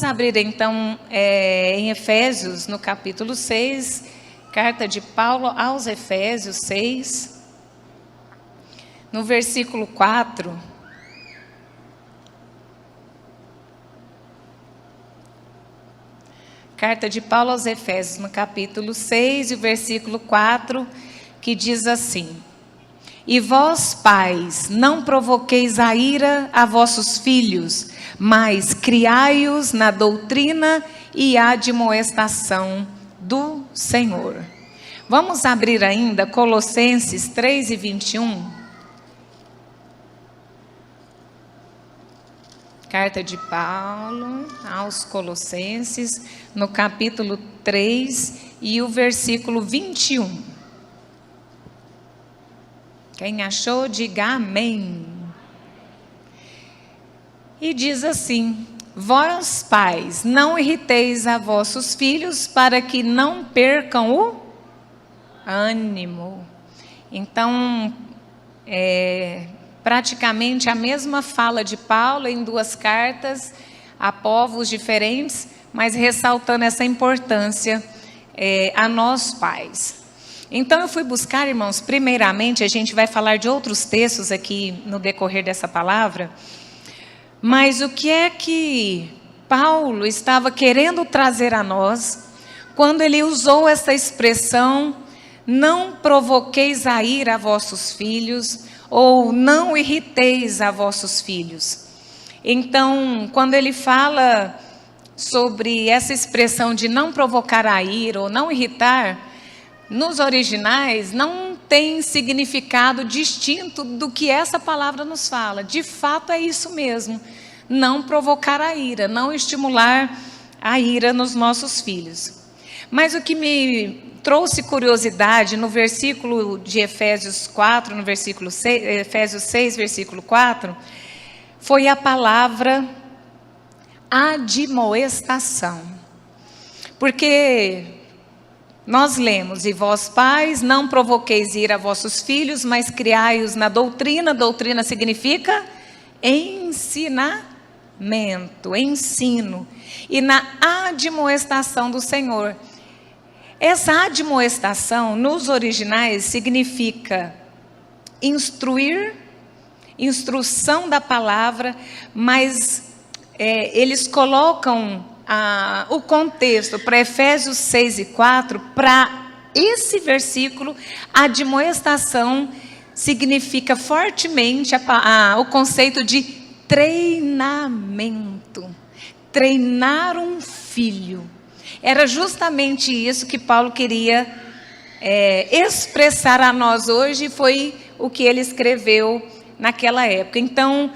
Vamos abrir então em Efésios, no capítulo 6, carta de Paulo aos Efésios 6, no versículo 4. Carta de Paulo aos Efésios, no capítulo 6, e o versículo 4, que diz assim: E vós, pais, não provoqueis a ira a vossos filhos, mas criai-os na doutrina e admoestação do Senhor. Vamos abrir ainda Colossenses 3 e 21. Carta de Paulo aos Colossenses, no capítulo 3 e o versículo 21. Quem achou, diga amém. E diz assim: Vós, pais, não irriteis a vossos filhos, para que não percam o ânimo. Então, praticamente a mesma fala de Paulo em duas cartas a povos diferentes, mas ressaltando essa importância a nós, pais. Então eu fui buscar, irmãos, primeiramente a gente vai falar de outros textos aqui no decorrer dessa palavra, mas o que é que Paulo estava querendo trazer a nós quando ele usou essa expressão: não provoqueis a ira a vossos filhos, ou não irriteis a vossos filhos. Então, quando ele fala sobre essa expressão de não provocar a ira ou não irritar, nos originais não tem significado distinto do que essa palavra nos fala. De fato é isso mesmo, não provocar a ira, não estimular a ira nos nossos filhos. Mas o que me trouxe curiosidade no versículo de Efésios 4, no versículo 6, Efésios 6, versículo 4, foi a palavra admoestação. Porque nós lemos: e vós, pais, não provoqueis ira a vossos filhos, mas criai-os na doutrina. Doutrina significa ensinamento, ensino. E na admoestação do Senhor. Essa admoestação, nos originais, significa instruir, instrução da palavra, mas eles colocam o contexto para Efésios 6 e 4, para esse versículo. A admoestação significa fortemente o conceito de treinamento. Treinar um filho. Era justamente isso que Paulo queria expressar a nós hoje, e foi o que ele escreveu naquela época. Então,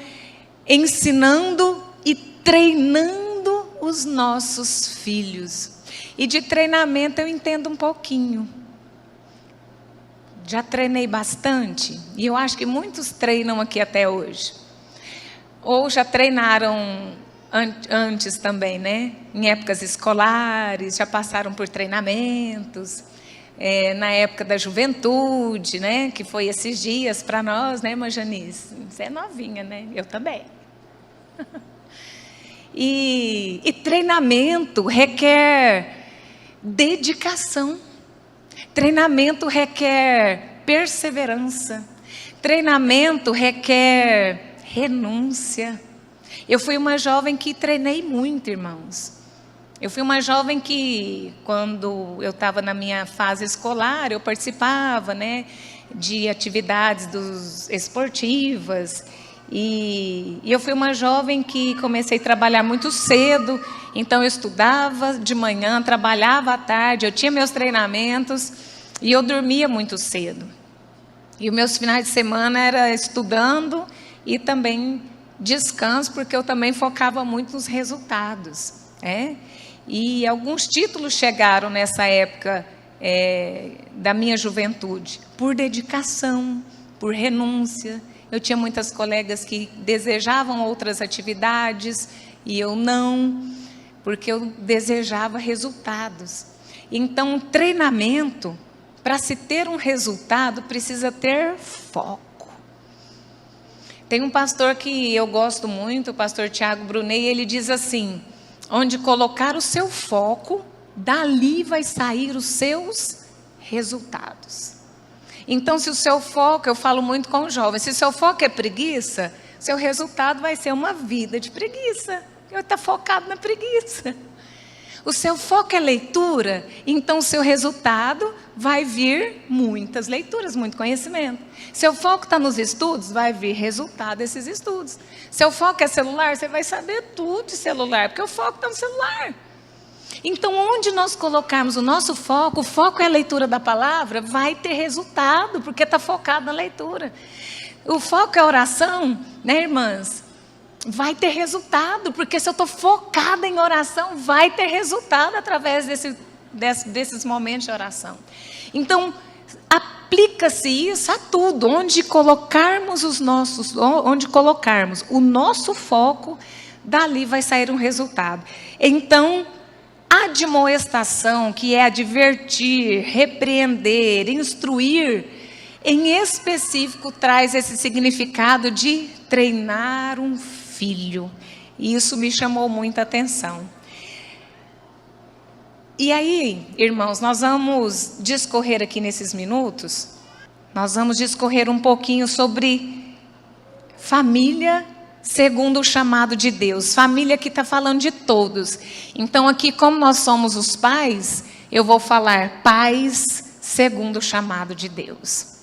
ensinando e treinando os nossos filhos. E de treinamento eu entendo um pouquinho. Já treinei bastante, e eu acho que muitos treinam aqui até hoje. Ou já treinaram antes também, né? Em épocas escolares, já passaram por treinamentos, na época da juventude, né? Que foi esses dias para nós, né, irmã Janice? Você é novinha, né? Eu também. E treinamento requer dedicação, treinamento requer perseverança, treinamento requer renúncia. Eu fui uma jovem que treinei muito, irmãos. Eu fui uma jovem que, quando eu estava na minha fase escolar, eu participava, né, de atividades esportivas. E eu fui uma jovem que comecei a trabalhar muito cedo. Então eu estudava de manhã, trabalhava à tarde, eu tinha meus treinamentos e eu dormia muito cedo. E os meus finais de semana era estudando e também descanso, porque eu também focava muito nos resultados. E alguns títulos chegaram nessa época da minha juventude, por dedicação, por renúncia. Eu tinha muitas colegas que desejavam outras atividades e eu não, porque eu desejava resultados. Então, treinamento, para se ter um resultado, precisa ter foco. Tem um pastor que eu gosto muito, o pastor Tiago Brunet, e ele diz assim: onde colocar o seu foco, dali vai sair os seus resultados. Então, se o seu foco, eu falo muito com os jovens, se o seu foco é preguiça, seu resultado vai ser uma vida de preguiça. Eu estou focado na preguiça. O seu foco é leitura, então o seu resultado vai vir muitas leituras, muito conhecimento. Seu foco está nos estudos, vai vir resultado desses estudos. Seu foco é celular, você vai saber tudo de celular, porque o foco está no celular. Então, onde nós colocarmos o nosso foco, o foco é a leitura da palavra, vai ter resultado, porque está focado na leitura. O foco é a oração, né, irmãs? Vai ter resultado, porque se eu estou focada em oração, vai ter resultado através desses momentos de oração. Então, aplica-se isso a tudo, onde colocarmos o nosso foco, dali vai sair um resultado. Então, admoestação, que é advertir, repreender, instruir, em específico traz esse significado de treinar um filho. E isso me chamou muita atenção. E aí, irmãos, nós vamos discorrer aqui nesses minutos, nós vamos discorrer um pouquinho sobre família segundo o chamado de Deus. Família que está falando de todos. Então aqui, como nós somos os pais, eu vou falar pais segundo o chamado de Deus.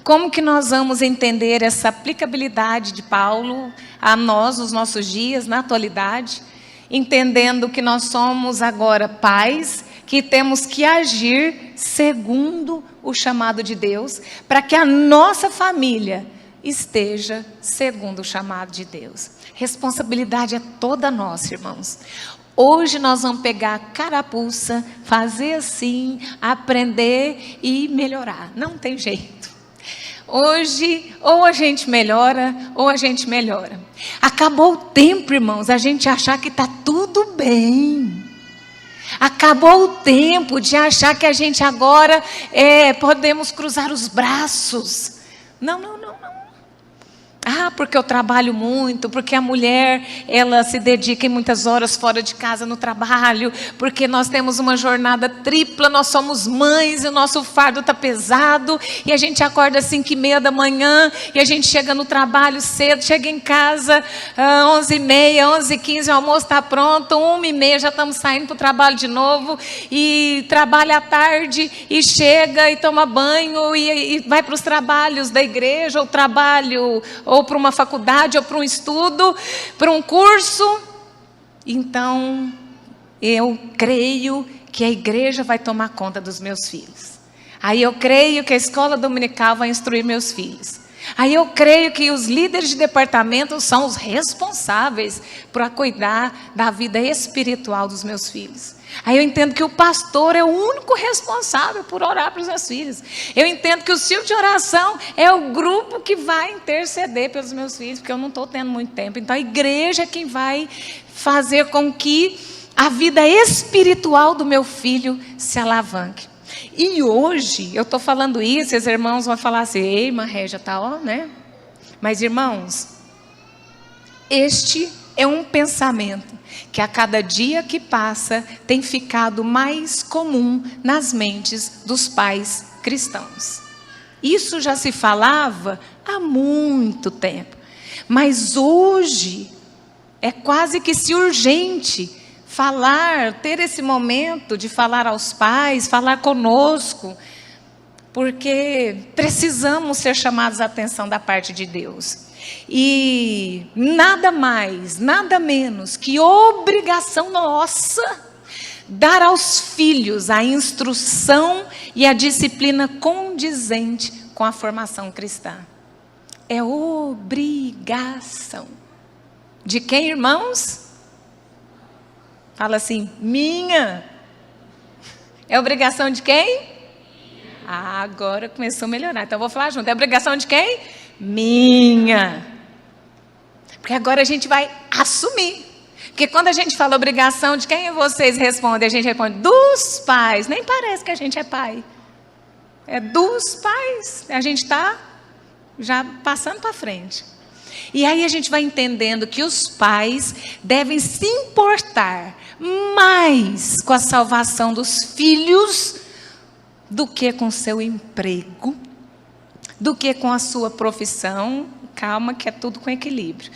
Como que nós vamos entender essa aplicabilidade de Paulo a nós, nos nossos dias, na atualidade, entendendo que nós somos agora pais, que temos que agir segundo o chamado de Deus, para que a nossa família esteja segundo o chamado de Deus. Responsabilidade é toda nossa, irmãos. Hoje nós vamos pegar a carapuça, fazer assim, aprender e melhorar. Não tem jeito. Hoje, ou a gente melhora, ou a gente melhora. Acabou o tempo, irmãos, a gente achar que está tudo bem. Acabou o tempo de achar que a gente agora podemos cruzar os braços. Não. Ah, porque eu trabalho muito, porque a mulher, ela se dedica em muitas horas fora de casa no trabalho, porque nós temos uma jornada tripla, nós somos mães e o nosso fardo está pesado, e a gente acorda às 5h30 da manhã, e a gente chega no trabalho cedo, chega em casa 11h30, 11h15, o almoço está pronto, 1h30 já estamos saindo para o trabalho de novo, e trabalha à tarde, e chega e toma banho, e vai para os trabalhos da igreja, ou trabalho, ou para uma faculdade, ou para um estudo, para um curso. Então, eu creio que a igreja vai tomar conta dos meus filhos. Aí eu creio que a escola dominical vai instruir meus filhos. Aí eu creio que os líderes de departamento são os responsáveis por cuidar da vida espiritual dos meus filhos. Aí eu entendo que o pastor é o único responsável por orar para os meus filhos. Eu entendo que o círculo de oração é o grupo que vai interceder pelos meus filhos, porque eu não estou tendo muito tempo. Então a igreja é quem vai fazer com que a vida espiritual do meu filho se alavanque. E hoje, eu estou falando isso, e os irmãos vão falar assim, ei, irmã Régia, tá, ó, né? Mas irmãos, este é um pensamento que a cada dia que passa tem ficado mais comum nas mentes dos pais cristãos. Isso já se falava há muito tempo, mas hoje é quase que se urgente ter esse momento de falar aos pais, falar conosco, porque precisamos ser chamados a atenção da parte de Deus. E nada mais, nada menos que obrigação nossa, dar aos filhos a instrução e a disciplina condizente com a formação cristã. É obrigação. De quem, irmãos? Fala assim, minha. É obrigação de quem? Ah, agora começou a melhorar. Então eu vou falar junto. É obrigação de quem? Minha. Porque agora a gente vai assumir. Porque quando a gente fala obrigação de quem vocês respondem, a gente responde dos pais. Nem parece que a gente é pai. É dos pais. A gente está já passando para frente. E aí a gente vai entendendo que os pais devem se importar mais com a salvação dos filhos do que com seu emprego, do que com a sua profissão. Calma, que é tudo com equilíbrio.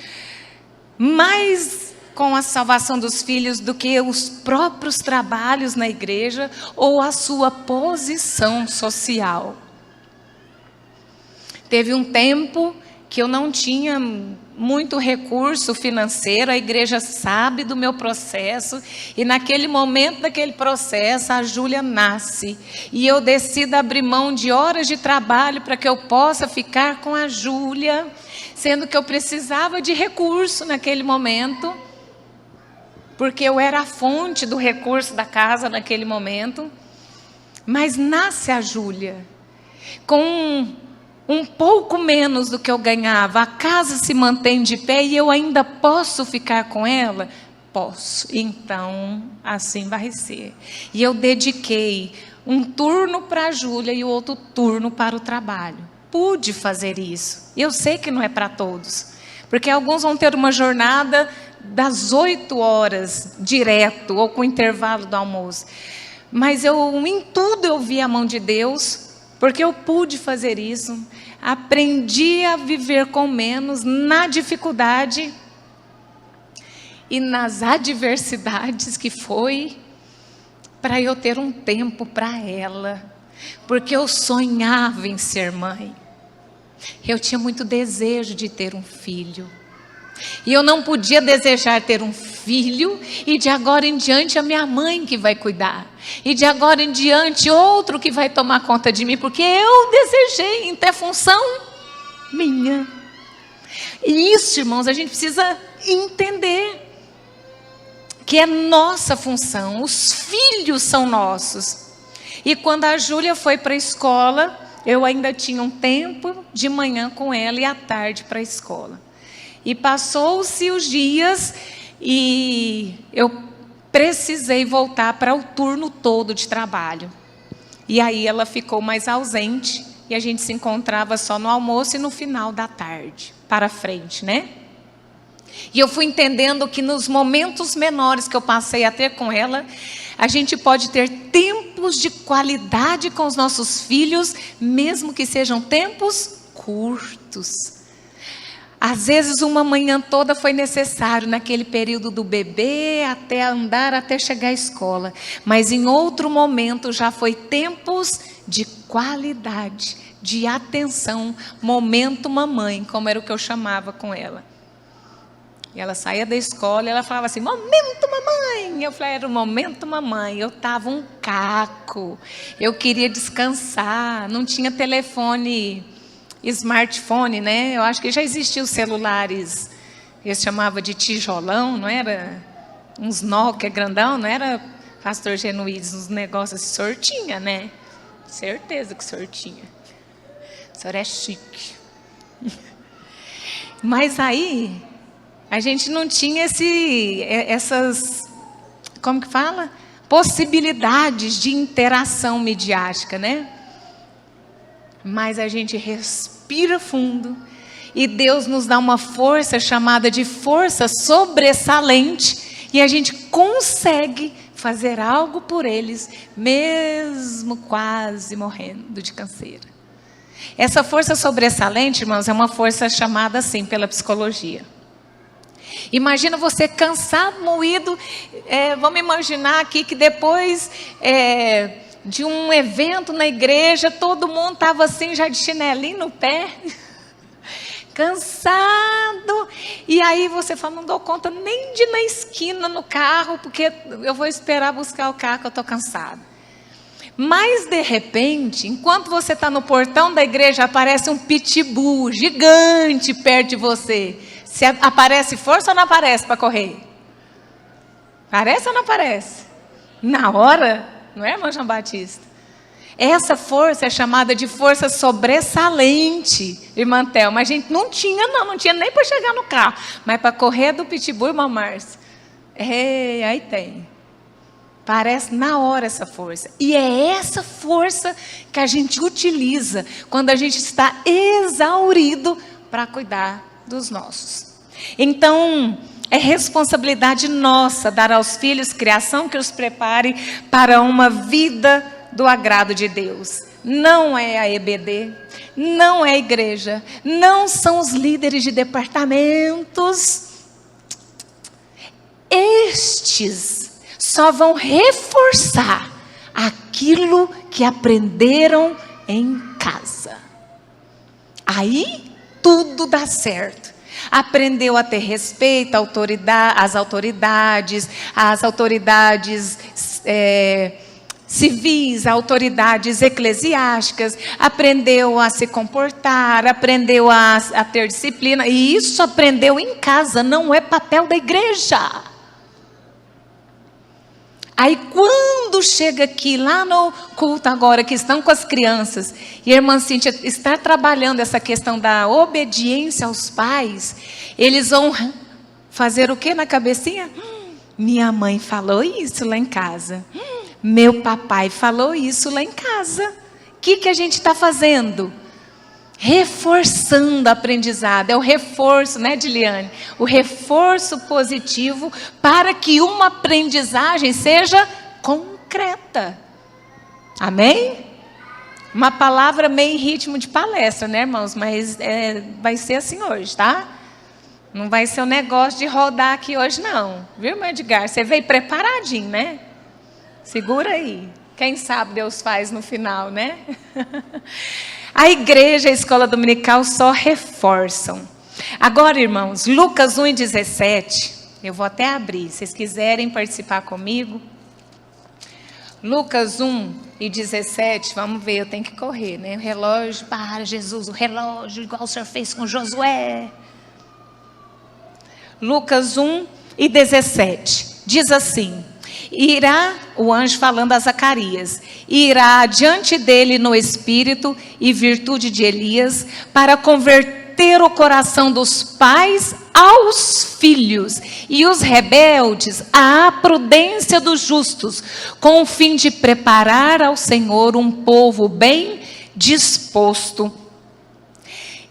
Mais com a salvação dos filhos do que os próprios trabalhos na igreja ou a sua posição social. Teve um tempo que eu não tinha muito recurso financeiro, a igreja sabe do meu processo, e naquele momento daquele processo, a Júlia nasce, e eu decido abrir mão de horas de trabalho para que eu possa ficar com a Júlia, sendo que eu precisava de recurso naquele momento, porque eu era a fonte do recurso da casa naquele momento. Mas nasce a Júlia, com um pouco menos do que eu ganhava, a casa se mantém de pé e eu ainda posso ficar com ela? Posso. Então, assim vai ser. E eu dediquei um turno para a Júlia e o outro turno para o trabalho. Pude fazer isso. E eu sei que não é para todos, porque alguns vão ter uma jornada das 8 horas direto, ou com intervalo do almoço. Mas em tudo eu vi a mão de Deus, porque eu pude fazer isso, aprendi a viver com menos, na dificuldade e nas adversidades que foi, para eu ter um tempo para ela, porque eu sonhava em ser mãe, eu tinha muito desejo de ter um filho, e eu não podia desejar ter um filho, e de agora em diante a minha mãe que vai cuidar, e de agora em diante outro que vai tomar conta de mim, porque eu desejei em ter função minha. E isso, irmãos, a gente precisa entender, que é nossa função, os filhos são nossos. E quando a Júlia foi para a escola, eu ainda tinha um tempo de manhã com ela e à tarde para a escola. E passou-se os dias e eu precisei voltar para o turno todo de trabalho. E aí ela ficou mais ausente e a gente se encontrava só no almoço e no final da tarde, para frente, né? E eu fui entendendo que nos momentos menores que eu passei a ter com ela, a gente pode ter tempos de qualidade com os nossos filhos, mesmo que sejam tempos curtos. Às vezes uma manhã toda foi necessário naquele período do bebê até andar, até chegar à escola. Mas em outro momento já foi tempos de qualidade, de atenção, momento mamãe, como era o que eu chamava com ela. E ela saía da escola e ela falava assim, momento mamãe. Eu falei, era o momento mamãe. Eu estava um caco, eu queria descansar, não tinha telefone, smartphone, né? Eu acho que já existiam os celulares, eles chamavam de tijolão, não era? Uns Nokia grandão, não era, pastor Genuídes, uns negócios assim, o senhor tinha, né? Certeza que o senhor tinha. O senhor é chique. Mas aí, a gente não tinha essas, como que fala? Possibilidades de interação midiática, né? Mas a gente respira fundo e Deus nos dá uma força chamada de força sobressalente e a gente consegue fazer algo por eles, mesmo quase morrendo de canseira. Essa força sobressalente, irmãos, é uma força chamada assim pela psicologia. Imagina você cansado, moído, vamos imaginar aqui que depois de um evento na igreja, todo mundo estava assim, já de chinelinho no pé, cansado, e aí você fala, não dou conta nem de ir na esquina no carro, porque eu vou esperar buscar o carro que eu estou cansado. Mas de repente, enquanto você está no portão da igreja, aparece um pitbull gigante perto de você. Se aparece força ou não aparece para correr? Aparece ou não aparece? Na hora, não é, irmão João Batista? Essa força é chamada de força sobressalente, irmã Thelma. A gente não tinha nem para chegar no carro. Mas para correr do pitbull, irmã Márcia, aí tem. Parece na hora essa força. E é essa força que a gente utiliza quando a gente está exaurido para cuidar dos nossos. Então, é responsabilidade nossa dar aos filhos criação que os prepare para uma vida do agrado de Deus. Não é a EBD, não é a igreja, não são os líderes de departamentos. Estes só vão reforçar aquilo que aprenderam em casa. Aí tudo dá certo. Aprendeu a ter respeito às autoridades civis, autoridades eclesiásticas, aprendeu a se comportar, aprendeu a ter disciplina, e isso aprendeu em casa, não é papel da igreja. Aí quando chega aqui, lá no culto agora, que estão com as crianças, e a irmã Cíntia está trabalhando essa questão da obediência aos pais, eles vão fazer o que na cabecinha? Minha mãe falou isso lá em casa. Meu papai falou isso lá em casa. O que a gente está fazendo? Reforçando o aprendizado. É o reforço, né, Diliane? O reforço positivo para que uma aprendizagem seja concreta. Amém? Uma palavra meio em ritmo de palestra, né, irmãos? Mas vai ser assim hoje, tá? Não vai ser um negócio de rodar aqui hoje, não. Viu, irmão Edgar? Você veio preparadinho, né? Segura aí. Quem sabe Deus faz no final, né? A igreja e a escola dominical só reforçam. Agora, irmãos, Lucas 1:17. Eu vou até abrir, se vocês quiserem participar comigo. Lucas 1:17. Vamos ver, eu tenho que correr, né? O relógio, para Jesus, o relógio, igual o Senhor fez com Josué. Lucas 1:17. Diz assim: irá, o anjo falando a Zacarias, irá diante dele no espírito e virtude de Elias, para converter o coração dos pais aos filhos, e os rebeldes à prudência dos justos, com o fim de preparar ao Senhor um povo bem disposto.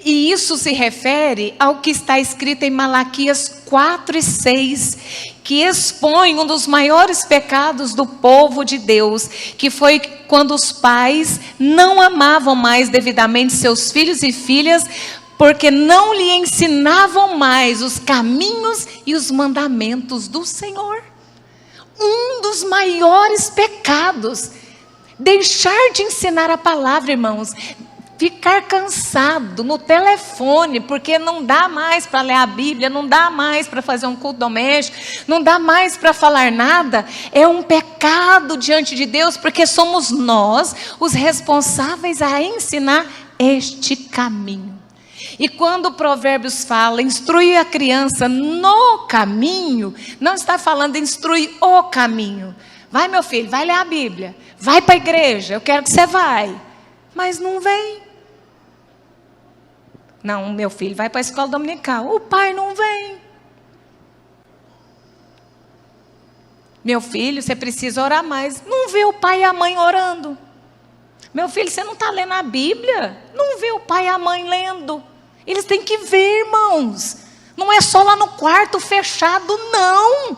E isso se refere ao que está escrito em Malaquias 4:6, que expõe um dos maiores pecados do povo de Deus, que foi quando os pais não amavam mais devidamente seus filhos e filhas, porque não lhe ensinavam mais os caminhos e os mandamentos do Senhor. Um dos maiores pecados, deixar de ensinar a palavra, irmãos. Ficar cansado no telefone, porque não dá mais para ler a Bíblia, não dá mais para fazer um culto doméstico, não dá mais para falar nada, é um pecado diante de Deus, porque somos nós os responsáveis a ensinar este caminho. E quando o Provérbios fala, instruir a criança no caminho, não está falando instruir o caminho. Vai, meu filho, vai ler a Bíblia, vai para a igreja, eu quero que você vai. Mas não vem. Não, meu filho vai para a escola dominical. O pai não vem. Meu filho, você precisa orar mais. Não vê o pai e a mãe orando. Meu filho, você não está lendo a Bíblia? Não vê o pai e a mãe lendo. Eles têm que ver, irmãos. Não é só lá no quarto fechado, não.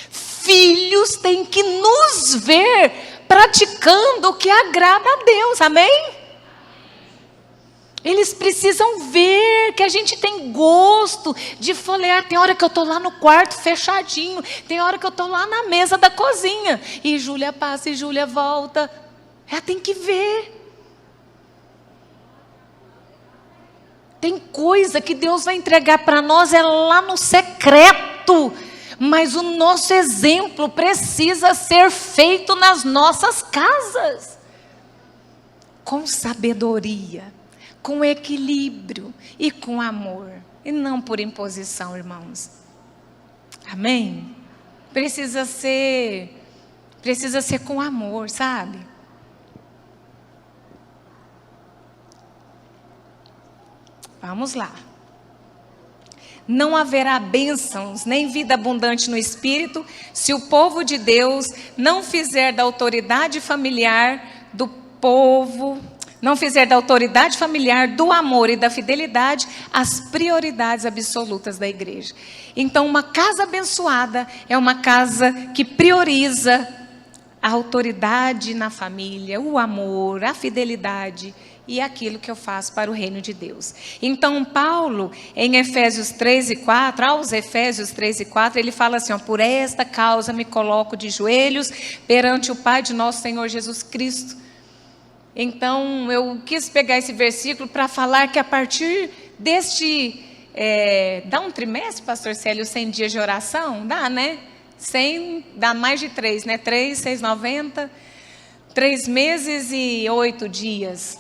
Filhos têm que nos ver praticando o que agrada a Deus, amém? Eles precisam ver que a gente tem gosto de folhear. Tem hora que eu estou lá no quarto fechadinho, tem hora que eu estou lá na mesa da cozinha, e Júlia passa e Júlia volta. Ela tem que ver. Tem coisa que Deus vai entregar para nós, é lá no secreto. Mas o nosso exemplo precisa ser feito nas nossas casas. Com sabedoria, com equilíbrio e com amor. E não por imposição, irmãos. Amém? Precisa ser com amor, sabe? Vamos lá. Não haverá bênçãos, nem vida abundante no Espírito, se o povo de Deus não fizer da autoridade familiar do povo, não fizer da autoridade familiar, do amor e da fidelidade as prioridades absolutas da igreja. Então, uma casa abençoada é uma casa que prioriza a autoridade na família, o amor, a fidelidade e aquilo que eu faço para o reino de Deus. Então, Paulo, em Efésios 3 e 4, aos Efésios 3 e 4, ele fala assim, ó, por esta causa me coloco de joelhos perante o Pai de nosso Senhor Jesus Cristo. Então, eu quis pegar esse versículo para falar que a partir deste... dá um trimestre, pastor Célio, 100 dias de oração? Dá, né? 100, dá mais de 3, né? 3, 6, 90, 3 meses e 8 dias.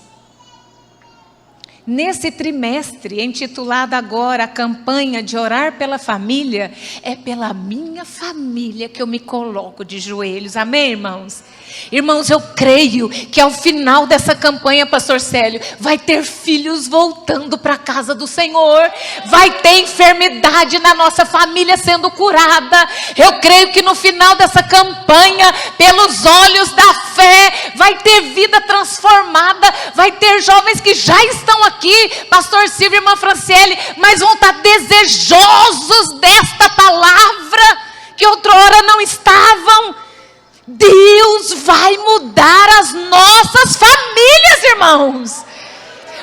Nesse trimestre, intitulado agora a campanha de orar pela família, é pela minha família que eu me coloco de joelhos. Amém, irmãos? Irmãos, eu creio que ao final dessa campanha, pastor Célio, vai ter filhos voltando para a casa do Senhor, vai ter enfermidade na nossa família sendo curada. Eu creio que no final dessa campanha, pelos olhos da fé, vai ter vida transformada, vai ter jovens que já estão aqui, pastor Silvio e irmã Franciele, mas vão estar desejosos desta palavra, que outrora não estavam. Deus vai mudar as nossas famílias, irmãos.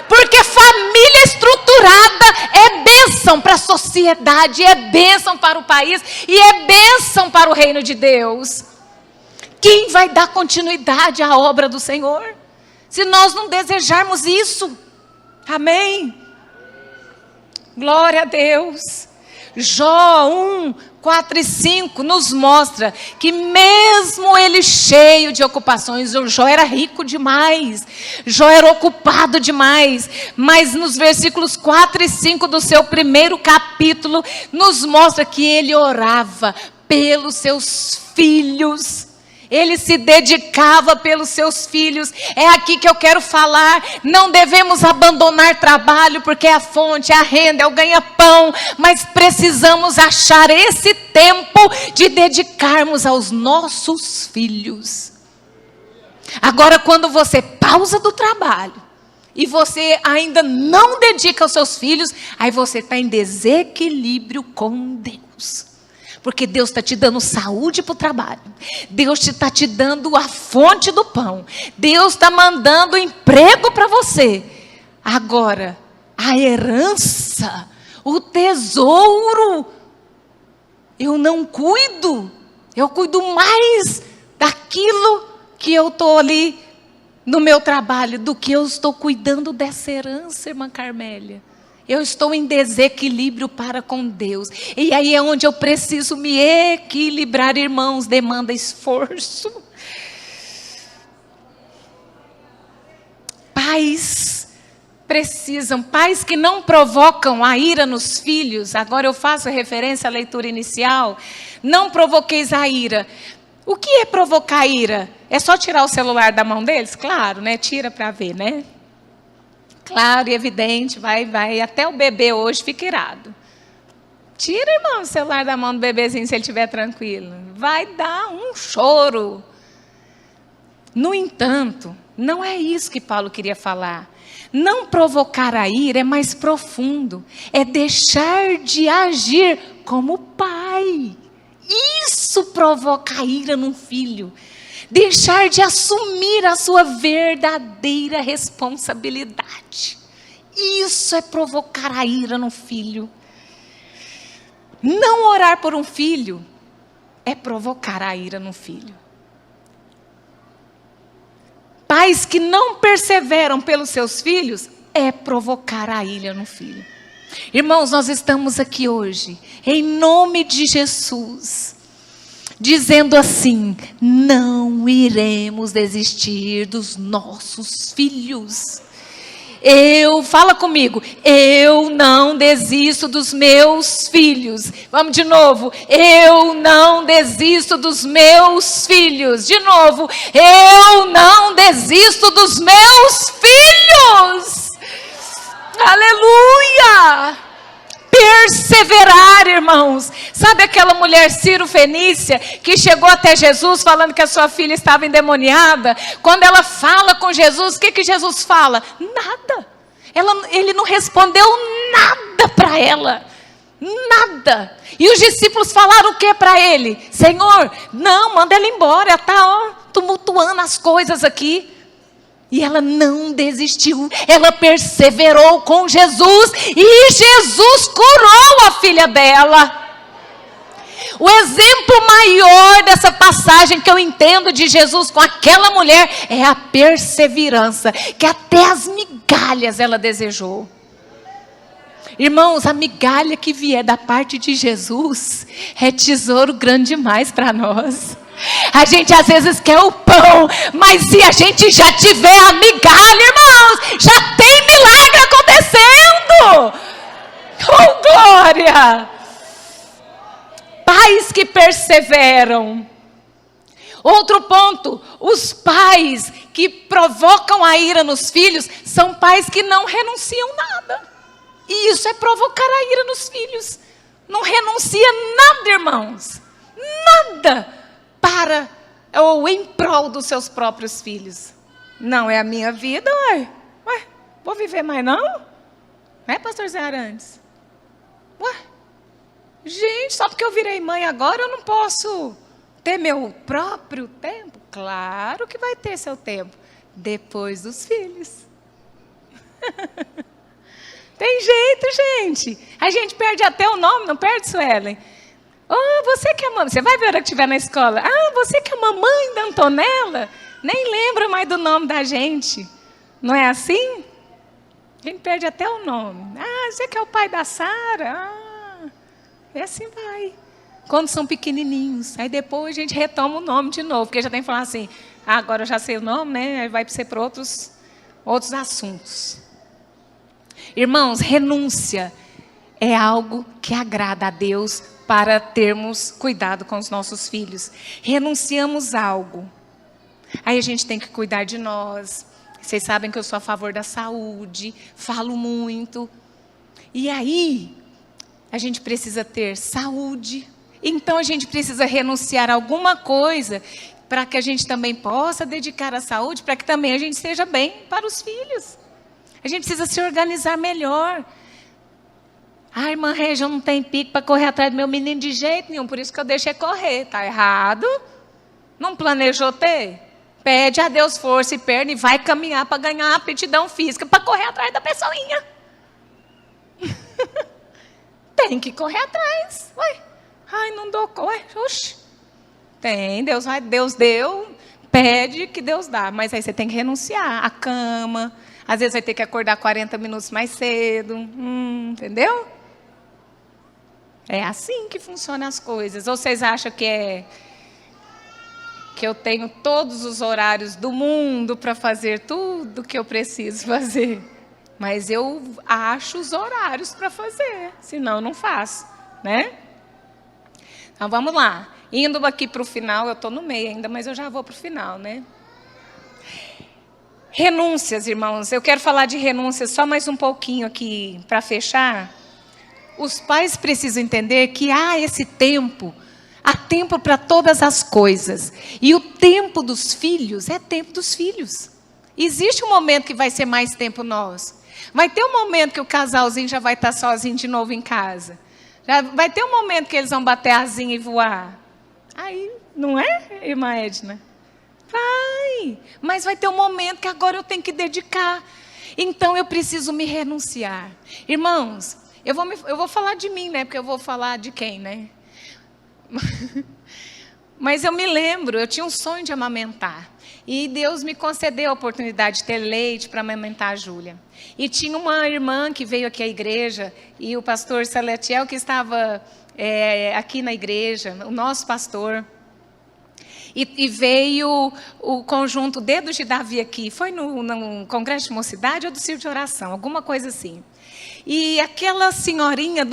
Porque família estruturada é bênção para a sociedade, é bênção para o país e é bênção para o reino de Deus. Quem vai dar continuidade à obra do Senhor? Se nós não desejarmos isso. Amém? Glória a Deus. Jó 1, 4 e 5 nos mostra que mesmo ele cheio de ocupações, o Jó era rico demais, Jó era ocupado demais, mas nos versículos 4 e 5 do seu primeiro capítulo, nos mostra que ele orava pelos seus filhos. Ele se dedicava pelos seus filhos. É aqui que eu quero falar. Não devemos abandonar trabalho, porque é a fonte, é a renda, é o ganha-pão. Mas precisamos achar esse tempo de dedicarmos aos nossos filhos. Agora, quando você pausa do trabalho e você ainda não dedica aos seus filhos, aí você está em desequilíbrio com Deus. Porque Deus está te dando saúde para o trabalho. Deus está te dando a fonte do pão. Deus está mandando emprego para você. Agora, a herança, o tesouro, eu não cuido. Eu cuido mais daquilo que eu estou ali no meu trabalho do que eu estou cuidando dessa herança, irmã Carmélia. Eu estou em desequilíbrio para com Deus. E aí é onde eu preciso me equilibrar, irmãos. Demanda esforço. Pais precisam, pais que não provocam a ira nos filhos. Agora eu faço referência à leitura inicial. Não provoqueis a ira. O que é provocar a ira? É só tirar o celular da mão deles? Claro, né? Tira para ver, né? Claro e evidente, vai, até o bebê hoje fica irado. Tira, irmão, o celular da mão do bebezinho se ele estiver tranquilo. Vai dar um choro. No entanto, não é isso que Paulo queria falar. Não provocar a ira é mais profundo. É deixar de agir como pai. Isso provoca a ira num filho. Deixar de assumir a sua verdadeira responsabilidade. Isso é provocar a ira no filho. Não orar por um filho é provocar a ira no filho. Pais que não perseveram pelos seus filhos é provocar a ira no filho. Irmãos, nós estamos aqui hoje, em nome de Jesus, dizendo assim: não iremos desistir dos nossos filhos. Fala comigo, eu não desisto dos meus filhos. Vamos de novo, eu não desisto dos meus filhos. De novo, eu não desisto dos meus filhos. Aleluia! perseverar, irmãos. Sabe aquela mulher Ciro-fenícia que chegou até Jesus falando que a sua filha estava endemoniada? Quando ela fala com Jesus, o que Jesus fala? Nada. Ele não respondeu nada para ela. Nada. E os discípulos falaram o que para ele? Senhor, não, manda ela embora. Ela está tumultuando as coisas aqui. E ela não desistiu, ela perseverou com Jesus, e Jesus curou a filha dela. O exemplo maior dessa passagem que eu entendo de Jesus com aquela mulher é a perseverança, que até as migalhas ela desejou. Irmãos, a migalha que vier da parte de Jesus é tesouro grande demais para nós. A gente às vezes quer o pão, mas se a gente já tiver a migalha, irmãos, já tem milagre acontecendo. Oh, glória! Pais que perseveram. Outro ponto, os pais que provocam a ira nos filhos são pais que não renunciam nada. E isso é provocar a ira nos filhos. Não renuncia nada, irmãos. Nada. Para ou em prol dos seus próprios filhos. Não é a minha vida, ué, vou viver mais não? É, pastor Zé Arantes? Ué, gente, só porque eu virei mãe agora eu não posso ter meu próprio tempo? Claro que vai ter seu tempo, depois dos filhos. Tem jeito, gente. A gente perde até o nome, não perde, Suelen? Oh, você que é mamãe, você vai ver a hora que estiver na escola. Ah, você que é mamãe da Antonella, nem lembra mais do nome da gente. Não é assim? A gente perde até o nome. Ah, você que é o pai da Sara. Ah, e assim vai. Quando são pequenininhos. Aí depois a gente retoma o nome de novo, porque já tem que falar assim, ah, agora eu já sei o nome, né? Aí vai ser para outros assuntos. Irmãos, renúncia é algo que agrada a Deus para termos cuidado com os nossos filhos. Renunciamos algo. Aí a gente tem que cuidar de nós. Vocês sabem que eu sou a favor da saúde, falo muito. E aí, a gente precisa ter saúde. Então a gente precisa renunciar a alguma coisa para que a gente também possa dedicar à saúde, para que também a gente esteja bem para os filhos. A gente precisa se organizar melhor. Ah, irmã Regia, não tem pique para correr atrás do meu menino de jeito nenhum, por isso que eu deixei correr. Está errado? Não planejou ter? Pede a Deus força e perna e vai caminhar para ganhar uma aptidão física, para correr atrás da pessoinha. Tem que correr atrás. Ué, ai, não dou, ué, oxe. Tem, Deus deu, pede que Deus dá, mas aí você tem que renunciar à cama, às vezes vai ter que acordar 40 minutos mais cedo, entendeu? É assim que funcionam as coisas. Ou vocês acham que eu tenho todos os horários do mundo para fazer tudo que eu preciso fazer? Mas eu acho os horários para fazer, senão eu não faço, né? Então vamos lá. Indo aqui para o final, eu estou no meio ainda, mas eu já vou para o final, né? Renúncias, irmãos. Eu quero falar de renúncias só mais um pouquinho aqui para fechar. Os pais precisam entender que há esse tempo, há tempo para todas as coisas. E o tempo dos filhos é tempo dos filhos. Existe um momento que vai ser mais tempo nosso. Vai ter um momento que o casalzinho já vai estar sozinho de novo em casa. Já vai ter um momento que eles vão bater asinha e voar. Aí, não é, irmã Edna? Vai, mas vai ter um momento que agora eu tenho que dedicar. Então eu preciso me renunciar. Irmãos, eu vou falar de mim, né? Porque eu vou falar de quem, né? Mas eu me lembro, eu tinha um sonho de amamentar. E Deus me concedeu a oportunidade de ter leite para amamentar a Júlia. E tinha uma irmã que veio aqui à igreja, e o pastor Saletiel, que estava aqui na igreja, o nosso pastor. E veio o conjunto Dedos de Davi aqui. Foi no Congresso de Mocidade ou do Círculo de Oração, alguma coisa assim. E aquela senhorinha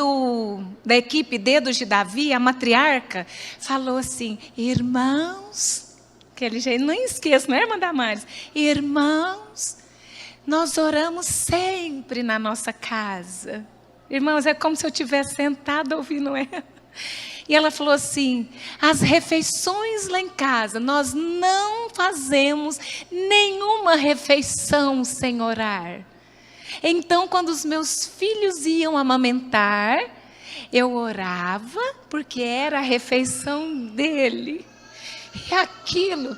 da equipe Dedos de Davi, a matriarca, falou assim, irmãos, aquele jeito, não esqueço, não é, irmã Damares? Irmãos, nós oramos sempre na nossa casa. Irmãos, é como se eu estivesse sentada ouvindo ela. E ela falou assim: as refeições lá em casa, nós não fazemos nenhuma refeição sem orar. Então, quando os meus filhos iam amamentar, eu orava, porque era a refeição dele. E aquilo,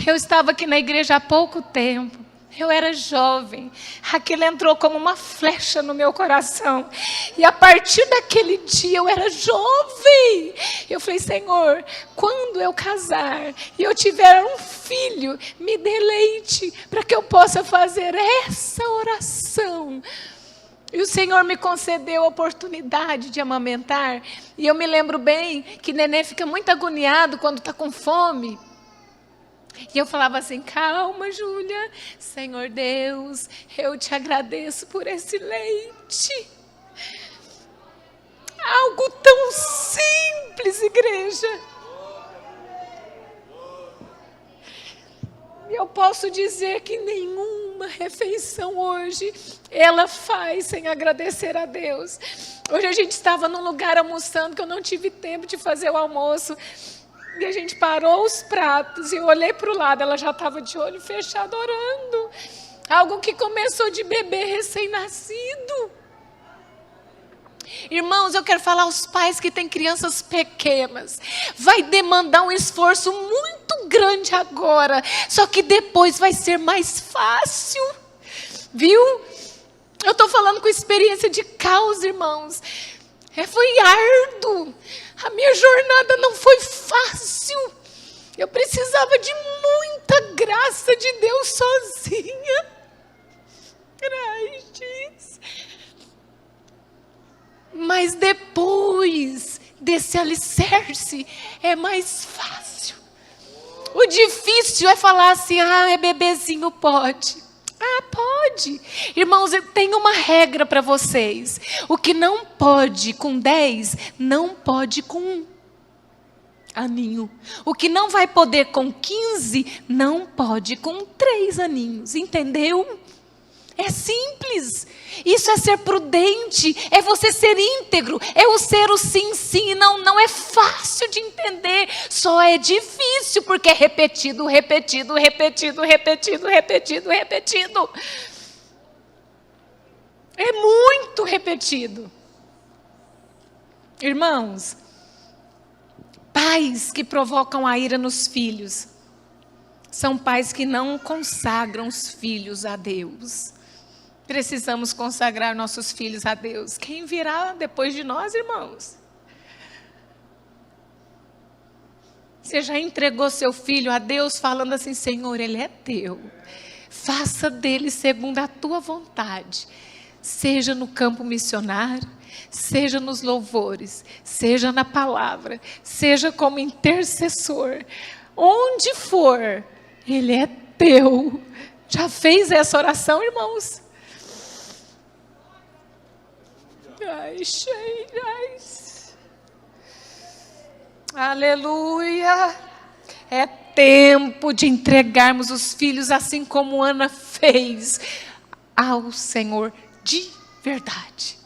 eu estava aqui na igreja há pouco tempo, eu era jovem, aquilo entrou como uma flecha no meu coração. E a partir daquele dia eu era jovem. Eu falei: Senhor, quando eu casar e eu tiver um filho, me dê leite para que eu possa fazer essa oração. E o Senhor me concedeu a oportunidade de amamentar. E eu me lembro bem que neném fica muito agoniado quando está com fome. E eu falava assim: calma, Júlia, Senhor Deus, eu te agradeço por esse leite. Algo tão simples, igreja. E eu posso dizer que nenhuma refeição hoje ela faz sem agradecer a Deus. Hoje a gente estava num lugar almoçando que eu não tive tempo de fazer o almoço. E a gente parou os pratos e eu olhei para o lado, ela já estava de olho fechado orando. Algo que começou de bebê recém-nascido. Irmãos, eu quero falar aos pais que têm crianças pequenas. Vai demandar um esforço muito grande agora, só que depois vai ser mais fácil. Viu? Eu estou falando com experiência de causa, irmãos. Foi árduo. A minha jornada não foi fácil. Eu precisava de muita graça de Deus sozinha. Graças. Mas depois desse alicerce é mais fácil. O difícil é falar assim: é bebezinho, pode. Pode. Irmãos, eu tenho uma regra para vocês. O que não pode com 10, não pode com 1 aninho. O que não vai poder com 15, não pode com 3 aninhos. Entendeu? É simples. Isso é ser prudente, é você ser íntegro, é o ser o sim, sim e não, não. É fácil de entender, só é difícil porque é repetido, repetido, repetido, repetido, repetido, repetido. É muito repetido. Irmãos, pais que provocam a ira nos filhos são pais que não consagram os filhos a Deus. Precisamos consagrar nossos filhos a Deus. Quem virá depois de nós, irmãos? Você já entregou seu filho a Deus falando assim: Senhor, ele é teu. Faça dele segundo a tua vontade. Seja no campo missionário, seja nos louvores, seja na palavra, seja como intercessor. Onde for, ele é teu. Já fez essa oração, irmãos? Aleluia. É tempo de entregarmos os filhos assim como Ana fez ao Senhor de verdade.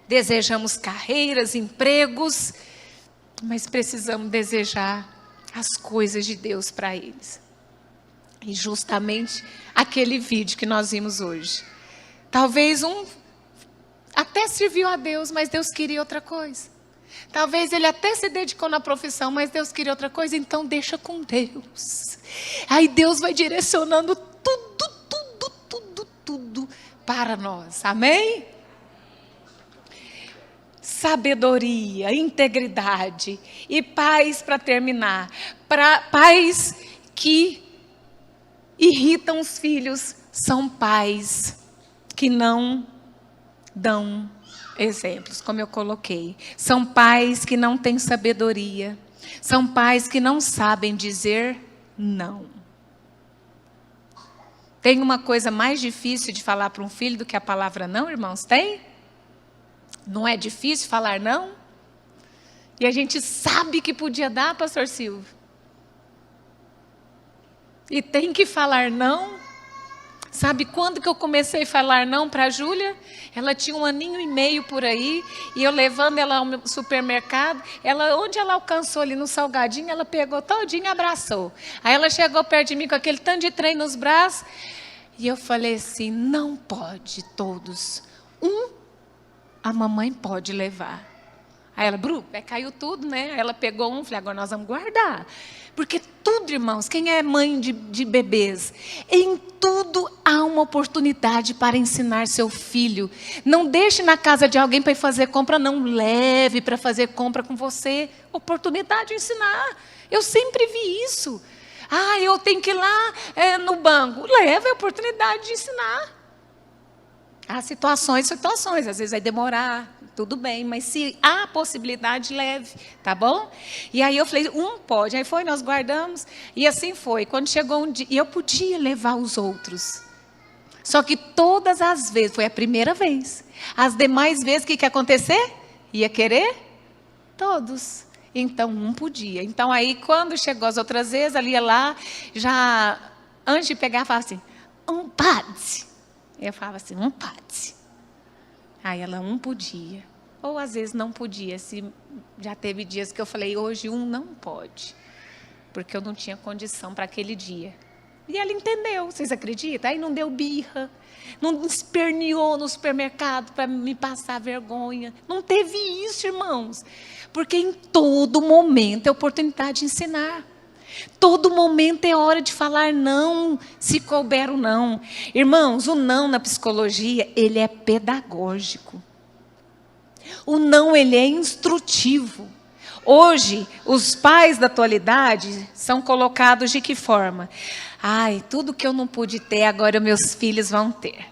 Desejamos carreiras, empregos, mas precisamos desejar as coisas de Deus para eles. E justamente aquele vídeo que nós vimos hoje. Talvez até serviu a Deus, mas Deus queria outra coisa. Talvez ele até se dedicou na profissão, mas Deus queria outra coisa, então deixa com Deus. Aí Deus vai direcionando tudo para nós. Amém? Sabedoria, integridade e pais para terminar. Pais que irritam os filhos são pais que não dão exemplos, como eu coloquei. São pais que não têm sabedoria. São pais que não sabem dizer não. Tem uma coisa mais difícil de falar para um filho do que a palavra não, irmãos? Tem? Não é difícil falar não? E a gente sabe que podia dar, pastor Silvio. E tem que falar não. Sabe quando que eu comecei a falar não para a Júlia? Ela tinha 1 aninho e meio por aí, e eu levando ela ao supermercado, onde ela alcançou ali no salgadinho, ela pegou todinho e abraçou. Aí ela chegou perto de mim com aquele tanto de trem nos braços, e eu falei assim, não pode todos. A mamãe pode levar. Aí ela, caiu tudo, né? Aí ela pegou falei, agora nós vamos guardar. Porque tudo, irmãos, quem é mãe de bebês, em tudo há uma oportunidade para ensinar seu filho. Não deixe na casa de alguém para ir fazer compra, não leve para fazer compra com você. Oportunidade de ensinar. Eu sempre vi isso. Eu tenho que ir lá no banco. Leve a oportunidade de ensinar. Há situações, às vezes vai demorar, tudo bem, mas se há possibilidade, leve, tá bom? E aí eu falei, pode, aí nós guardamos, e assim foi. Quando chegou um dia, e eu podia levar os outros, só que todas as vezes, foi a primeira vez, as demais vezes, o que ia acontecer? Ia querer todos, então podia. Então aí, quando chegou as outras vezes, ali ia lá, já, antes de pegar, falava assim, pode. Eu falava assim, pode. Aí ela, podia. Ou às vezes não podia. Já teve dias que eu falei, hoje não pode. Porque eu não tinha condição para aquele dia. E ela entendeu, vocês acreditam? Aí não deu birra. Não esperneou no supermercado para me passar vergonha. Não teve isso, irmãos. Porque em todo momento é oportunidade de ensinar. Todo momento é hora de falar não, se couber o não. Irmãos, o não na psicologia, ele é pedagógico. O não, ele é instrutivo. Hoje, os pais da atualidade são colocados de que forma? Tudo que eu não pude ter, agora meus filhos vão ter.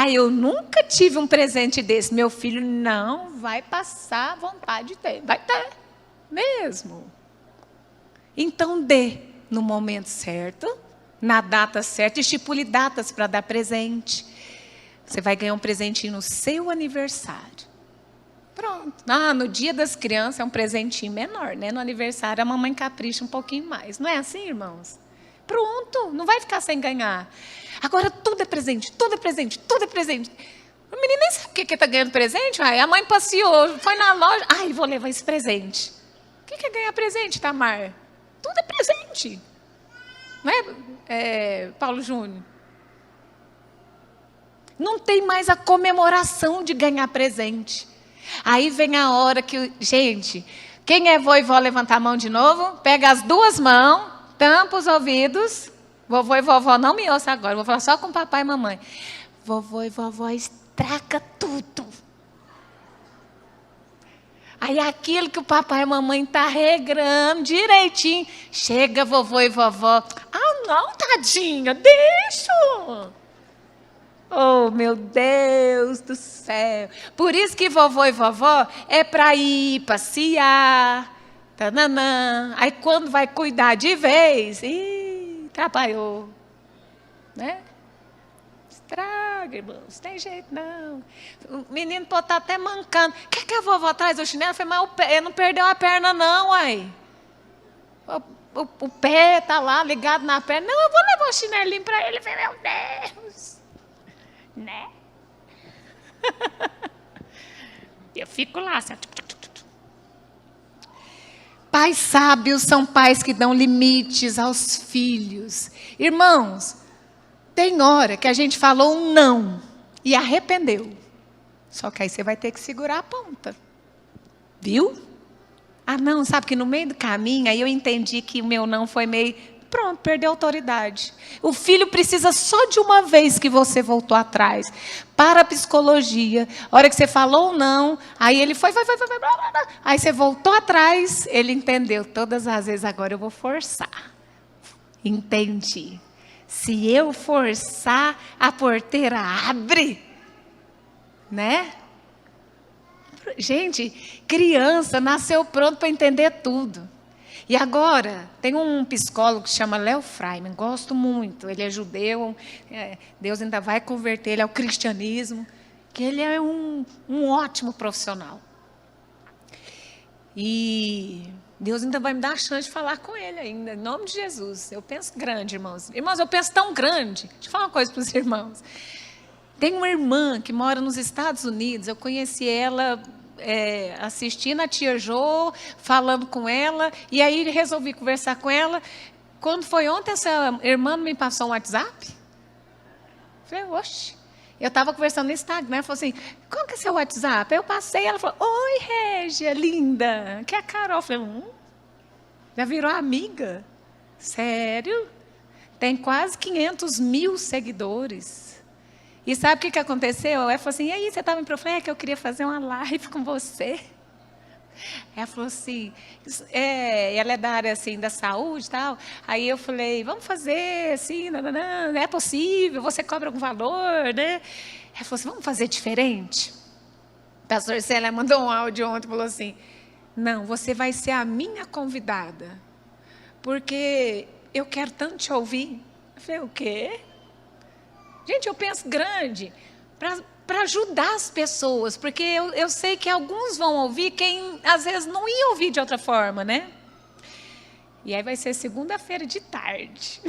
Eu nunca tive um presente desse. Meu filho não vai passar vontade de ter. Vai ter, mesmo. Então dê no momento certo, na data certa, estipule datas para dar presente. Você vai ganhar um presentinho no seu aniversário. Pronto. No dia das crianças é um presentinho menor, né? No aniversário a mamãe capricha um pouquinho mais. Não é assim, irmãos? Pronto, não vai ficar sem ganhar. Agora tudo é presente, tudo é presente, tudo é presente. O menino nem sabe o que está ganhando presente. A mãe passeou, foi na loja. Vou levar esse presente. O que é ganhar presente, Tamar? Tudo é presente. Não é, Paulo Júnior? Não tem mais a comemoração de ganhar presente. Aí vem a hora que... Gente, quem é vô e vó, levanta a mão de novo. Pega as 2 mãos, tampa os ouvidos. Vovô e vovó não me ouçam agora. Vou falar só com papai e mamãe. Vovô e vovó estraga tudo. Aí aquilo que o papai e a mamãe tá regrando direitinho, chega vovô e vovó, não, tadinha, deixa. Oh, meu Deus do céu. Por isso que vovô e vovó é para ir passear, tananã. Aí quando vai cuidar de vez, atrapalhou, né? Estraga, irmãos, não tem jeito não. O menino pode estar até mancando. Quer que a vovó traz o chinelo? Eu falei, mas ele não perdeu a perna não, uai. O pé está lá ligado na perna. Não, eu vou levar o chinelinho para ele. Eu falei, meu Deus. Né? Eu fico lá assim. Pais sábios são pais que dão limites aos filhos. Irmãos, tem hora que a gente falou um não e arrependeu. Só que aí você vai ter que segurar a ponta. Viu? Não, sabe que no meio do caminho, aí eu entendi que o meu não foi meio... Pronto, perdeu a autoridade. O filho precisa só de uma vez que você voltou atrás. Para a psicologia, a hora que você falou não, aí ele foi. Aí você voltou atrás, ele entendeu. Todas as vezes agora eu vou forçar. Entendi. Se eu forçar, a porteira abre. Né? Gente, criança nasceu pronto para entender tudo. E agora, tem um psicólogo que se chama Léo Freiman, gosto muito, ele é judeu, Deus ainda vai converter ele ao cristianismo, que ele é um ótimo profissional. E Deus ainda vai me dar a chance de falar com ele ainda, em nome de Jesus. Eu penso grande, irmãos. Irmãos, eu penso tão grande. Deixa eu falar uma coisa para os irmãos. Tem uma irmã que mora nos Estados Unidos, eu conheci ela assistindo a tia Jo, falando com ela, e aí resolvi conversar com ela. Quando foi ontem, essa irmã me passou um WhatsApp. Falei, oxe. Eu estava conversando no Instagram, ela falou assim, qual que é seu WhatsApp? Aí eu passei, ela falou, oi, Régia, linda, que é a Carol. Eu falei, já virou amiga? Sério? Tem quase 500 mil seguidores. E sabe o que aconteceu? Ela falou assim, e aí, você estava me procurando? É que eu queria fazer uma live com você. Ela falou assim, ela é da área assim, da saúde e tal. Aí eu falei, vamos fazer assim, não é possível, você cobra algum valor, né? Ela falou assim, vamos fazer diferente? A pastora Célia mandou um áudio ontem, falou assim, não, você vai ser a minha convidada, porque eu quero tanto te ouvir. Eu falei, o quê? Gente, eu penso grande, para ajudar as pessoas, porque eu sei que alguns vão ouvir quem às vezes não ia ouvir de outra forma, né? E aí vai ser segunda-feira de tarde.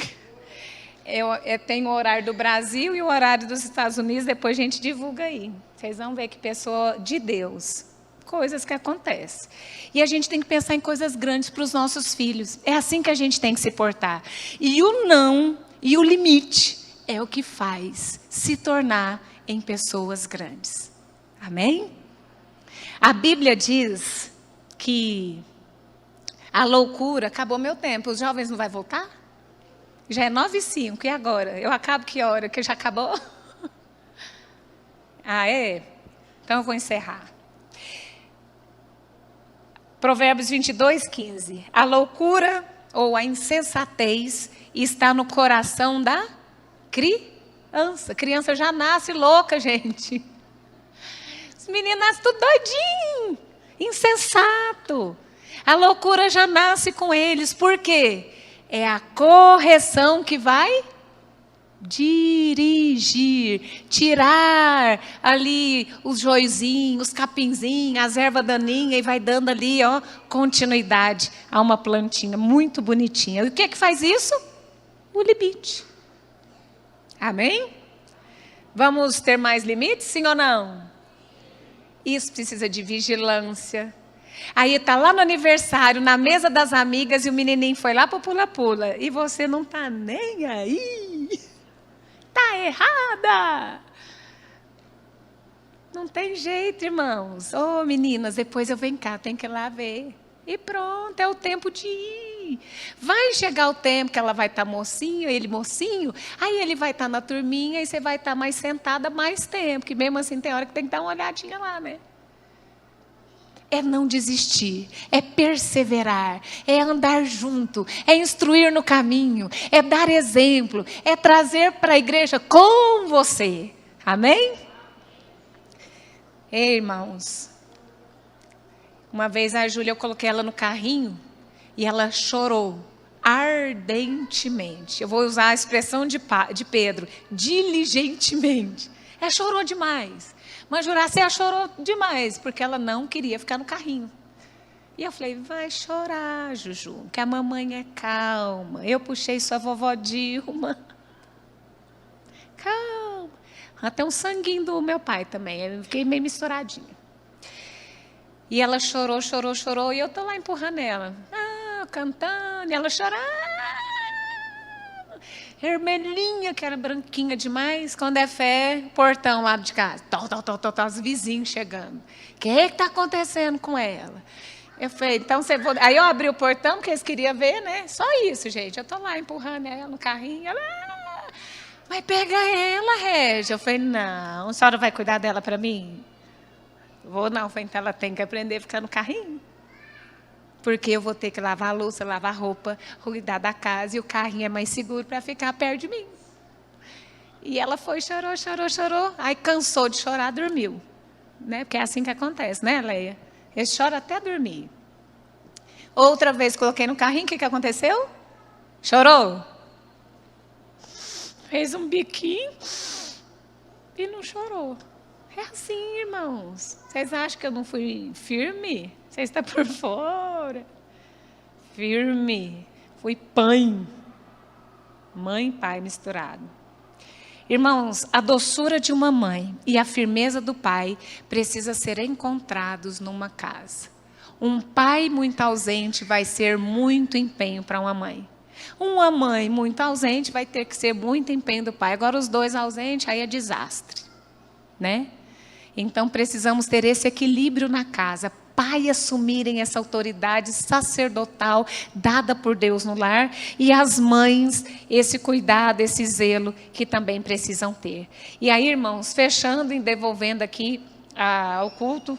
Eu tenho o horário do Brasil e o horário dos Estados Unidos, depois a gente divulga aí. Vocês vão ver que pessoa de Deus, coisas que acontecem. E a gente tem que pensar em coisas grandes para os nossos filhos. É assim que a gente tem que se portar. E o não e o limite é o que faz se tornar em pessoas grandes. Amém? A Bíblia diz que a loucura... Acabou meu tempo. Os jovens não vão voltar? Já é 9h05. E agora? Eu acabo que hora? Que já acabou? Ah, é? Então eu vou encerrar. Provérbios 22:15. A loucura ou a insensatez está no coração da criança. Criança já nasce louca, gente. Os meninos nascem tudo doidinho, insensato. A loucura já nasce com eles. Por quê? É a correção que vai dirigir, tirar ali os joizinhos, os capinzinhos, as ervas daninhas e vai dando ali, continuidade a uma plantinha muito bonitinha. E o que faz isso? O limite. Amém? Vamos ter mais limites, sim ou não? Isso precisa de vigilância. Aí está lá no aniversário, na mesa das amigas, e o menininho foi lá para o pula-pula. E você não está nem aí. Está errada. Não tem jeito, irmãos. Ô, meninas, depois eu venho cá, tem que ir lá ver. E pronto, é o tempo de ir. Vai chegar o tempo que ela vai estar mocinho, ele mocinho, aí ele vai estar na turminha e você vai estar mais sentada mais tempo, que mesmo assim tem hora que tem que dar uma olhadinha lá, né? É não desistir, é perseverar, é andar junto, é instruir no caminho, é dar exemplo, é trazer para a igreja com você. Amém? Ei, irmãos, uma vez a Júlia, eu coloquei ela no carrinho e ela chorou ardentemente. Eu vou usar a expressão de Pedro, diligentemente. Ela chorou demais. Mas Juracéia chorou demais, porque ela não queria ficar no carrinho. E eu falei, vai chorar, Juju, que a mamãe é calma. Eu puxei sua vovó Dilma. Calma. Até um sanguinho do meu pai também, eu fiquei meio misturadinha. E ela chorou, chorou, chorou, e eu estou lá empurrando ela. Cantando, e ela chorando. Vermelhinha, que era branquinha demais. Quando é fé, portão lá de casa. Os vizinhos chegando. O que está acontecendo com ela? Eu falei, então você... Aí eu abri o portão, porque eles queriam ver, né? Só isso, gente. Eu estou lá empurrando ela no carrinho. Ela... Vai pegar ela, Régia. Eu falei, não, a senhora vai cuidar dela para mim? Vou não. Eu falei, então ela tem que aprender a ficar no carrinho. Porque eu vou ter que lavar a louça, lavar a roupa, cuidar da casa, e o carrinho é mais seguro para ficar perto de mim. E ela foi, chorou, chorou, chorou. Aí cansou de chorar, dormiu. Né? Porque é assim que acontece, né, Leia? Ele chora até dormir. Outra vez coloquei no carrinho, o que aconteceu? Chorou? Fez um biquinho e não chorou. É assim, irmãos. Vocês acham que eu não fui firme? Você está por fora. firme. Fui mãe e pai misturado. Irmãos, a doçura de uma mãe e a firmeza do pai precisam ser encontrados numa casa. Um pai muito ausente vai ser muito empenho para uma mãe. Uma mãe muito ausente vai ter que ser muito empenho do pai. Agora os dois ausentes, aí é desastre, né? Então precisamos ter esse equilíbrio na casa. Pai assumirem essa autoridade sacerdotal dada por Deus no lar e as mães esse cuidado, esse zelo que também precisam ter. E aí, irmãos, fechando e devolvendo aqui ao culto,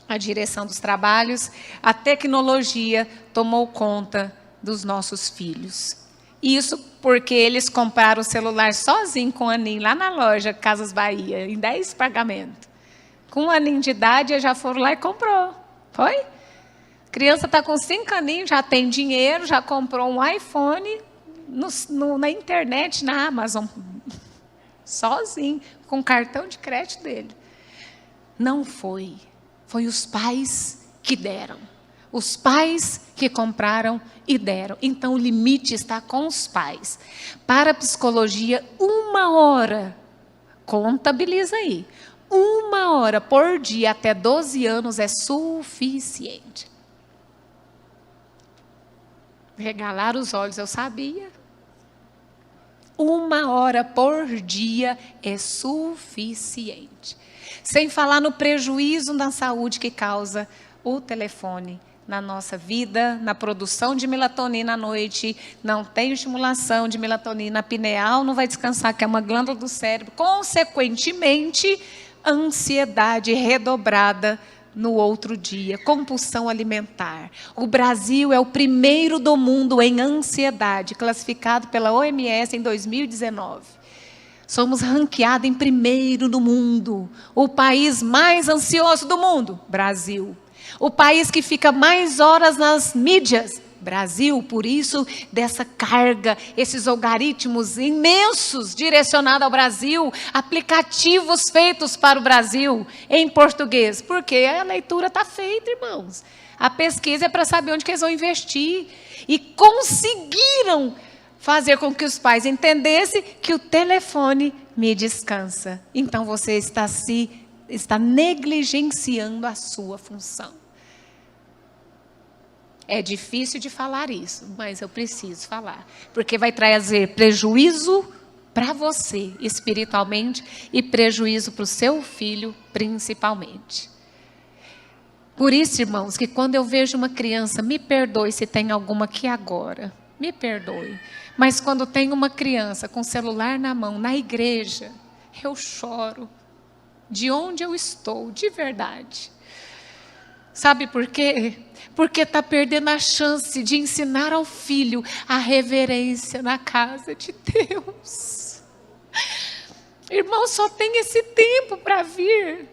a direção dos trabalhos, a tecnologia tomou conta dos nossos filhos. Isso porque eles compraram o celular sozinho com o aninho lá na loja Casas Bahia, em 10 pagamentos. Com 1 aninho de idade, já foram lá e comprou. Foi? A criança está com 5 aninhos, já tem dinheiro, já comprou um iPhone na internet, na Amazon. Sozinho, com o cartão de crédito dele. Não foi. Foi os pais que deram. Os pais que compraram e deram. Então, o limite está com os pais. Para a psicologia, 1 hora, contabiliza aí, 1 hora por dia até 12 anos é suficiente. Regalar os olhos, eu sabia. 1 hora por dia é suficiente. Sem falar no prejuízo na saúde que causa o telefone na nossa vida, na produção de melatonina à noite, não tem estimulação de melatonina pineal, não vai descansar, que é uma glândula do cérebro. Consequentemente, ansiedade redobrada no outro dia, compulsão alimentar. O Brasil é o primeiro do mundo em ansiedade, classificado pela OMS em 2019. Somos ranqueados em primeiro no mundo. O país mais ansioso do mundo, Brasil. O país que fica mais horas nas mídias, Brasil. Por isso, dessa carga, esses algoritmos imensos direcionados ao Brasil, aplicativos feitos para o Brasil em português. Porque a leitura está feita, irmãos. A pesquisa é para saber onde que eles vão investir. E conseguiram fazer com que os pais entendessem que o telefone me descansa. Então, você está negligenciando a sua função. É difícil de falar isso, mas eu preciso falar. Porque vai trazer prejuízo para você, espiritualmente, e prejuízo para o seu filho, principalmente. Por isso, irmãos, que quando eu vejo uma criança, me perdoe se tem alguma aqui agora, me perdoe. Mas quando tem uma criança com o celular na mão, na igreja, eu choro. De onde eu estou, de verdade. Sabe por quê? Porque está perdendo a chance de ensinar ao filho a reverência na casa de Deus. Irmão, só tem esse tempo para vir.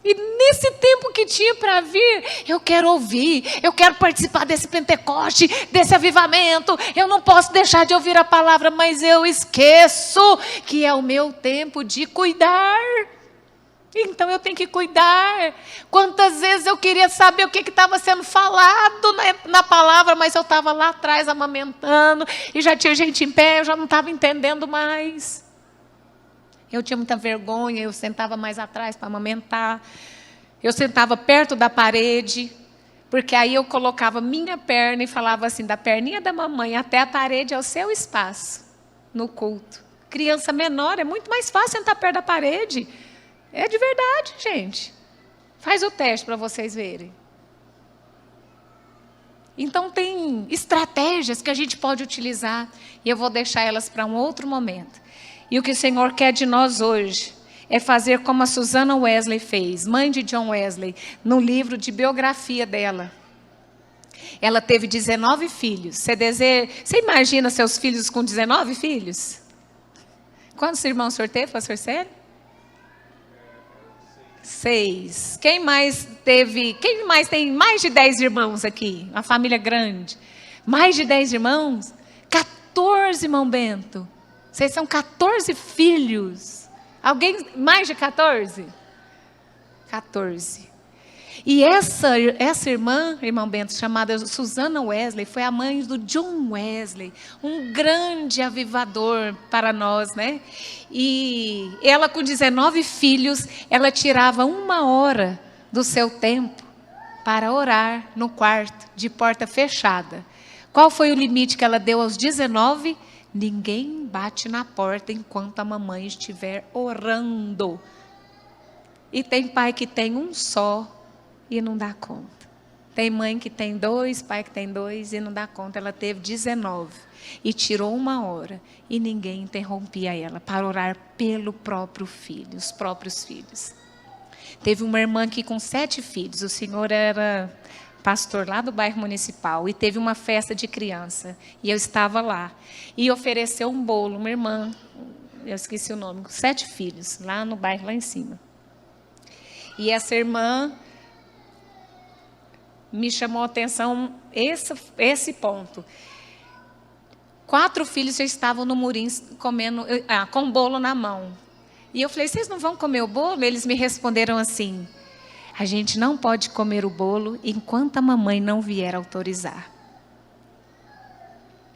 E nesse tempo que tinha para vir, eu quero ouvir, eu quero participar desse Pentecoste, desse avivamento. Eu não posso deixar de ouvir a palavra, mas eu esqueço que é o meu tempo de cuidar. Então eu tenho que cuidar. Quantas vezes eu queria saber o que estava sendo falado na palavra, mas eu estava lá atrás amamentando, e já tinha gente em pé, eu já não estava entendendo mais. Eu tinha muita vergonha, eu sentava mais atrás para amamentar. Eu sentava perto da parede, porque aí eu colocava minha perna e falava assim, da perninha da mamãe até a parede é o seu espaço no culto. Criança menor, é muito mais fácil sentar perto da parede. É de verdade, gente. Faz o teste para vocês verem. Então, tem estratégias que a gente pode utilizar, e eu vou deixar elas para um outro momento. E o que o Senhor quer de nós hoje é fazer como a Susana Wesley fez, mãe de John Wesley, no livro de biografia dela. Ela teve 19 filhos. Você imagina seus filhos com 19 filhos? Quantos irmãos o senhor teve, pastor Célio? 6. Quem mais tem mais de 10 irmãos aqui? Uma família grande. Mais de 10 irmãos? 14, irmão Bento. Vocês são 14 filhos. Alguém mais de 14? 14. E essa irmã, irmão Bento, chamada Susana Wesley, foi a mãe do John Wesley, um grande avivador para nós, né? E ela, com 19 filhos, ela tirava 1 hora do seu tempo para orar no quarto, de porta fechada. Qual foi o limite que ela deu aos 19? Ninguém bate na porta enquanto a mamãe estiver orando. E tem pai que tem um só e não dá conta. Tem mãe que tem 2, pai que tem 2 e não dá conta. Ela teve 19 e tirou 1 hora e ninguém interrompia ela para orar pelo próprio filho, os próprios filhos. Teve uma irmã aqui com 7 filhos. O senhor era pastor lá do bairro municipal e teve uma festa de criança e eu estava lá e ofereceu um bolo, uma irmã, eu esqueci o nome, com 7 filhos lá no bairro lá em cima. E essa irmã me chamou a atenção esse ponto. 4 filhos já estavam no murim comendo, com bolo na mão. E eu falei, vocês não vão comer o bolo? Eles me responderam assim, a gente não pode comer o bolo enquanto a mamãe não vier autorizar.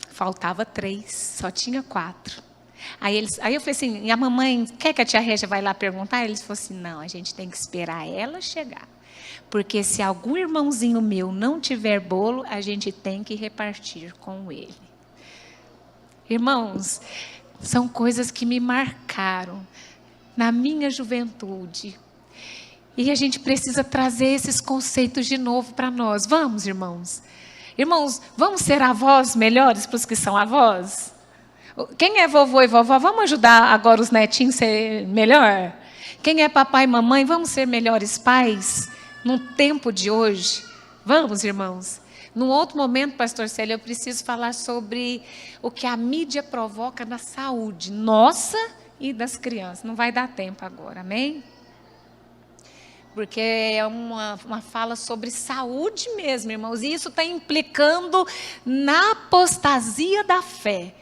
Faltava 3, só tinha 4. Aí eu falei assim, e a mamãe, quer que a tia Régia vai lá perguntar? Eles falaram assim, não, a gente tem que esperar ela chegar. Porque se algum irmãozinho meu não tiver bolo, a gente tem que repartir com ele. Irmãos, são coisas que me marcaram na minha juventude. E a gente precisa trazer esses conceitos de novo para nós. Vamos, irmãos? Irmãos, vamos ser avós melhores para os que são avós? Quem é vovô e vovó, vamos ajudar agora os netinhos a ser melhor? Quem é papai e mamãe, vamos ser melhores pais no tempo de hoje? Vamos, irmãos? Num outro momento, pastor Célio, eu preciso falar sobre o que a mídia provoca na saúde nossa e das crianças. Não vai dar tempo agora, amém? Porque é uma fala sobre saúde mesmo, irmãos. E isso está implicando na apostasia da fé.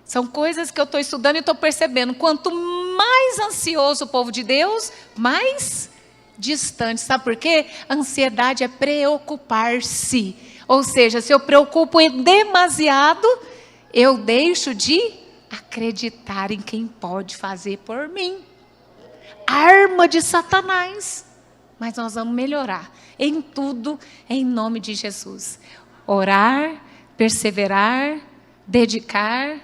São coisas que eu estou estudando e estou percebendo. Quanto mais ansioso o povo de Deus, mais distante. Sabe por quê? A ansiedade é preocupar-se. Ou seja, se eu preocupo demasiado, eu deixo de acreditar em quem pode fazer por mim. Arma de Satanás. Mas nós vamos melhorar em tudo, em nome de Jesus. Orar, perseverar, dedicar,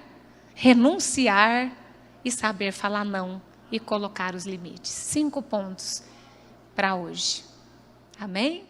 renunciar e saber falar não e colocar os limites. 5 pontos para hoje. Amém?